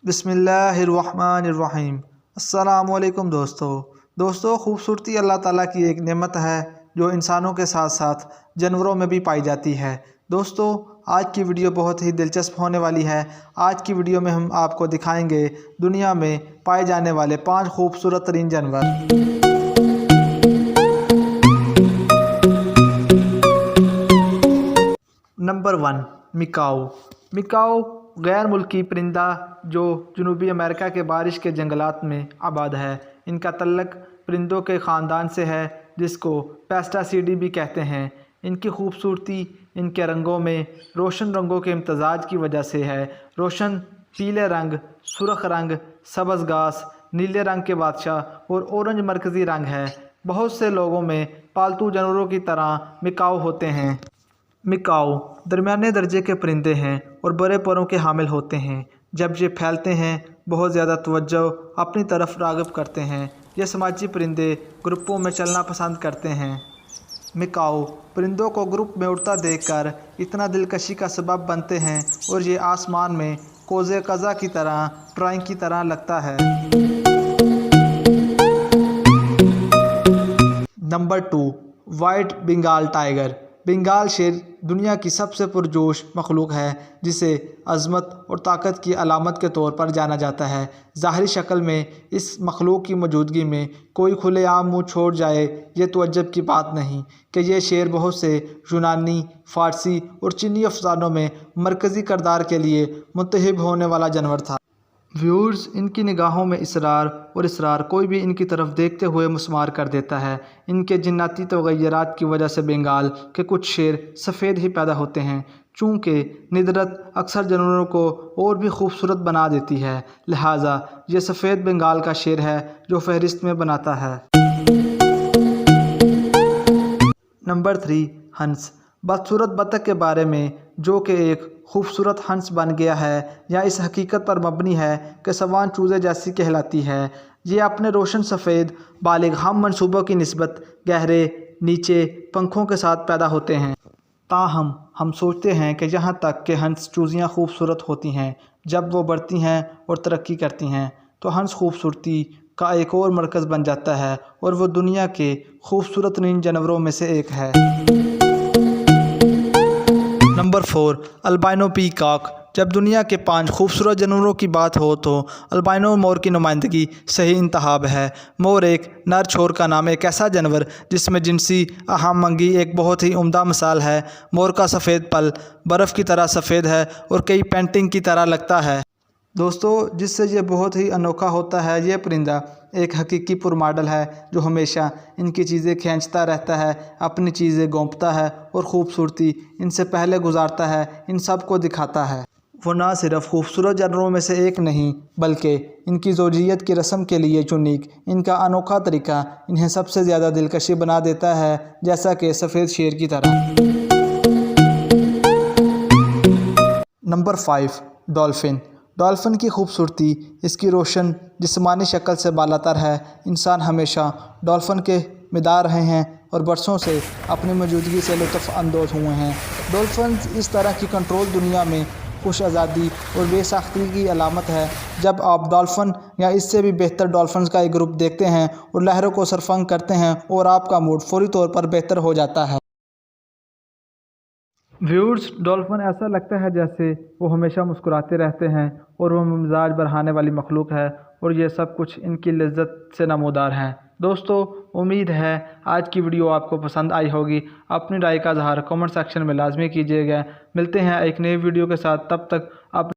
बिस्मिल्लाहिर्रहमानिर्रहीम। अस्सलाम वालेकुम दोस्तों, खूबसूरती अल्लाह ताला की एक नेमत है जो इंसानों के साथ साथ जानवरों में भी पाई जाती है। दोस्तों, आज की वीडियो बहुत ही दिलचस्प होने वाली है। आज की वीडियो में हम आपको दिखाएंगे दुनिया में पाए जाने वाले 5 खूबसूरत तरीन जानवर। Number 1, Mikao. मिकाओ गैर मुल्की परिंदा जो जनूबी अमेरिका के बारिश के जंगलात में आबाद है। इनका तल्लक परिंदों के ख़ानदान से है जिसको पैस्टासीडी भी कहते हैं। इनकी खूबसूरती इनके रंगों में रोशन रंगों के इम्तजाज की वजह से है। रोशन पीले रंग, सुर्ख रंग, सब्ज़ घास, नीले रंग के बादशाह और ऑरेंज मरकज़ी रंग है। बहुत से लोगों में पालतू जानवरों की तरह मिकाओ होते हैं। मिकाओ दरमियाने दर्जे के परिंदे हैं और बड़े परों के हामिल होते हैं। जब ये फैलते हैं बहुत ज़्यादा तवज्जो अपनी तरफ राग़िब करते हैं। ये समाजी परिंदे ग्रुपों में चलना पसंद करते हैं। मिकाओ परिंदों को ग्रुप में उड़ता देखकर इतना दिलकशी का सबब बनते हैं और ये आसमान में कोज़े कज़ा की तरह ट्राइंग की तरह लगता है। Number 2, white Bengal tiger. Bengal शेर दुनिया की सबसे पुरजोश मखलूक है जिसे अज़मत और ताकत की अलामत के तौर पर जाना जाता है। ज़ाहरी शक्ल में इस मखलूक की मौजूदगी में कोई खुलेआम मुँह छोड़ जाए ये तअज्जुब की बात नहीं कि यह शेर बहुत से यूनानी, फ़ारसी और चीनी अफ़सानों में मरकज़ी किरदार के लिए मुंतखब होने वाला जानवर था। व्यूअर्स, इनकी निगाहों में इसरार कोई भी इनकी तरफ देखते हुए मुस्मार कर देता है। इनके जिन्नाती तग़य्युरात की वजह से बंगाल के कुछ शेर सफ़ेद ही पैदा होते हैं। चूँकि निदरत अक्सर जानवरों को और भी खूबसूरत बना देती है, लिहाजा ये सफ़ेद बंगाल का शेर है जो फहरिस्त में बनाता है। नंबर 3, हंस। बदसूरत बतख के बारे में जो कि एक खूबसूरत हंस बन गया है या इस हकीकत पर मबनी है कि सवान चूज़े जैसी कहलाती है। ये अपने रोशन सफ़ेद बालिग हम मनसूबों की निस्बत गहरे नीचे पंखों के साथ पैदा होते हैं। ताहम हम सोचते हैं कि यहाँ तक कि हंस चूज़ियाँ खूबसूरत होती हैं, जब वो बढ़ती हैं और तरक्की करती हैं तो हंस खूबसूरती का एक और मरकज़ बन जाता है और वो दुनिया के खूबसूरत तरीन जानवरों में से एक है। Number 4, albino peacock. जब दुनिया के 5 खूबसूरत जानवरों की बात हो तो अल्बाइनो मोर की नुमाइंदगी सही इंतखाब है। मोर एक नर छोर का नाम एक ऐसा जानवर जिसमें जिनसी अहमंगी एक बहुत ही उम्दा मिसाल है। मोर का सफ़ेद पल बर्फ़ की तरह सफ़ेद है और कई पेंटिंग की तरह लगता है। दोस्तों, जिससे ये बहुत ही अनोखा होता है, ये परिंदा एक हकीकी पुरमाडल है जो हमेशा इनकी चीज़ें खींचता रहता है, अपनी चीज़ें गोंपता है और ख़ूबसूरती इनसे पहले गुजारता है, इन सब को दिखाता है। वो ना सिर्फ खूबसूरत जानवरों में से एक नहीं बल्कि इनकी ज़ौजियत की रस्म के लिए यूनिक इनका अनोखा तरीका इन्हें सबसे ज़्यादा दिलकशी बना देता है, जैसा कि सफ़ेद शेर की तरह। Number 5, dolphin. डॉल्फिन की खूबसूरती इसकी रोशन जिस्मानी शक्ल से बालातर है। इंसान हमेशा डॉल्फिन के मिदार रहे हैं और बरसों से अपनी मौजूदगी से लुत्फ़ अंदोज़ हुए हैं। डॉल्फिन इस तरह की कंट्रोल दुनिया में खुश आज़ादी और बेसाख्ती की अलामत है। जब आप डॉल्फिन या इससे भी बेहतर डॉल्फिन का एक ग्रुप देखते हैं और लहरों को सरफंग करते हैं और आपका मूड फौरी तौर पर बेहतर हो जाता है। व्यूअर्स, डॉल्फिन ऐसा लगता है जैसे वो हमेशा मुस्कुराते रहते हैं और वो मिजाज बढ़ाने वाली मखलूक है और ये सब कुछ इनकी लज्जत से नमूदार हैं। दोस्तों, उम्मीद है आज की वीडियो आपको पसंद आई होगी। अपनी राय का इज़हार कमेंट सेक्शन में लाजमी कीजिएगा। मिलते हैं एक नई वीडियो के साथ, तब तक आप